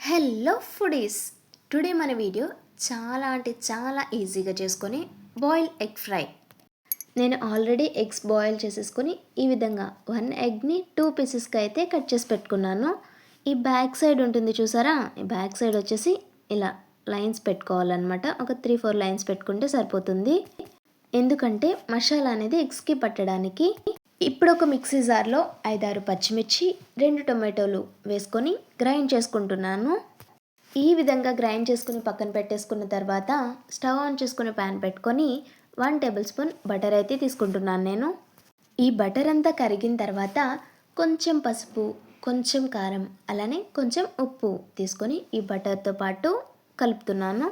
Hello foodies. Today మన video చాలా అంటే చాలా ఈజీగా చేసుకొని బాయిల్ ఎగ్ ఫ్రై. నేను ఆల్రెడీ ఎగ్స్ బాయిల్ చేసేసుకొని ఈ విధంగా 1 ఎగ్ని 2 పీసెస్కి అయితే కట్ చేసి పెట్టుకున్నాను. ఈ బ్యాక్ సైడ్ ఉంటుంది చూసారా, ఈ బ్యాక్ సైడ్ వచ్చేసి ఇలా లైన్స్ పెట్టుకోవాలన్నమాట. ఒక 3-4 లైన్స్ పెట్టుకుంటే సరిపోతుంది, ఎందుకంటే మసాలా అనేది ఎగ్స్కి పట్టడానికి. ఇప్పుడు ఒక మిక్సీ జార్లో 5-6 పచ్చిమిర్చి, 2 టొమాటోలు వేసుకొని గ్రైండ్ చేసుకుంటున్నాను. ఈ విధంగా గ్రైండ్ చేసుకుని పక్కన పెట్టేసుకున్న తర్వాత స్టవ్ ఆన్ చేసుకుని ప్యాన్ పెట్టుకొని 1 టేబుల్ స్పూన్ బటర్ అయితే తీసుకుంటున్నాను నేను. ఈ బటర్ అంతా కరిగిన తర్వాత కొంచెం పసుపు, కొంచెం కారం, అలానే కొంచెం ఉప్పు తీసుకొని ఈ బటర్తో పాటు కలుపుతున్నాను.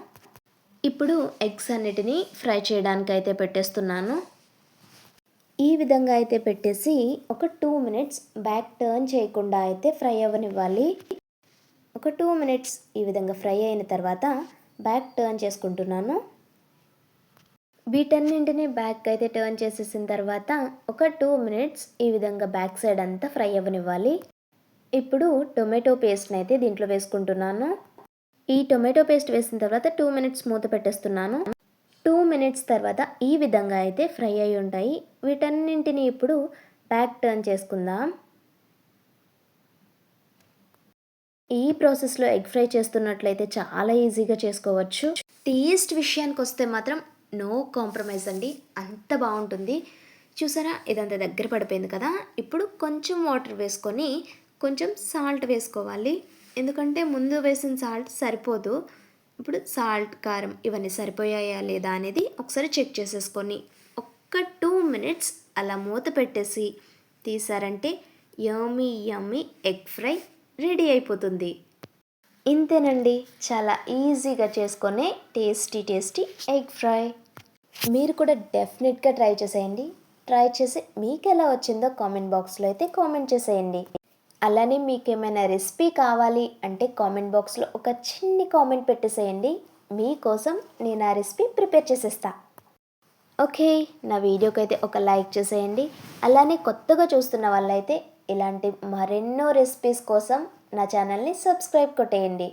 ఇప్పుడు ఎగ్స్ అన్నిటినీ ఫ్రై చేయడానికి అయితే పెట్టేస్తున్నాను. ఈ విధంగా అయితే పెట్టేసి ఒక 2 మినిట్స్ బ్యాక్ టర్న్ చేయకుండా అయితే ఫ్రై అవ్వనివ్వాలి. ఒక 2 మినిట్స్ ఈ విధంగా ఫ్రై అయిన తర్వాత బ్యాక్ టర్న్ చేసుకుంటున్నాను. వీటన్నింటినీ బ్యాక్ అయితే టర్న్ చేసేసిన తర్వాత ఒక 2 మినిట్స్ ఈ విధంగా బ్యాక్ సైడ్ అంతా ఫ్రై అవ్వనివ్వాలి. ఇప్పుడు టొమాటో పేస్ట్ని అయితే దీంట్లో వేసుకుంటున్నాను. ఈ టొమాటో పేస్ట్ వేసిన తర్వాత 2 మినిట్స్ మూత పెట్టేస్తున్నాను. 2 మినిట్స్ తర్వాత ఈ విధంగా అయితే ఫ్రై అయి ఉంటాయి. వీటన్నింటినీ ఇప్పుడు బ్యాక్ టర్న్ చేసుకుందాం. ఈ ప్రాసెస్లో ఎగ్ ఫ్రై చేస్తున్నట్లయితే చాలా ఈజీగా చేసుకోవచ్చు. టేస్ట్ విషయానికి వస్తే మాత్రం నో కాంప్రమైజ్ అండి, అంత బాగుంటుంది. చూసారా, ఇదంతా దగ్గర పడిపోయింది కదా. ఇప్పుడు కొంచెం వాటర్ వేసుకొని కొంచెం సాల్ట్ వేసుకోవాలి, ఎందుకంటే ముందు వేసిన సాల్ట్ సరిపోదు. ఇప్పుడు సాల్ట్, కారం ఇవన్నీ సరిపోయాయా లేదా అనేది ఒకసారి చెక్ చేసేసుకొని ఒక్క 2 మినిట్స్ అలా మూత పెట్టేసి తీసారంటే యమ్మీ యమ్మీ ఎగ్ ఫ్రై రెడీ అయిపోతుంది. ఇంతేనండి, చాలా ఈజీగా చేసుకునే టేస్టీ ఎగ్ ఫ్రై. మీరు కూడా డెఫినెట్గా ట్రై చేసేయండి. ట్రై చేసి మీకు ఎలా వచ్చిందో కామెంట్ బాక్స్లో అయితే కామెంట్ చేసేయండి. అలానే మీకు ఏమైనా రెసిపీ కావాలి అంటే కామెంట్ బాక్స్లో ఒక చిన్ని కామెంట్ పెట్టేసేయండి, మీకోసం నేను ఆ రెసిపీ ప్రిపేర్ చేసేస్తా. ఓకే, నా వీడియోకి అయితే ఒక లైక్ చేసేయండి. అలానే కొత్తగా చూస్తున్న వాళ్ళైతే ఇలాంటి మరెన్నో రెసిపీస్ కోసం నా ఛానల్ని సబ్స్క్రైబ్ కొట్టేయండి.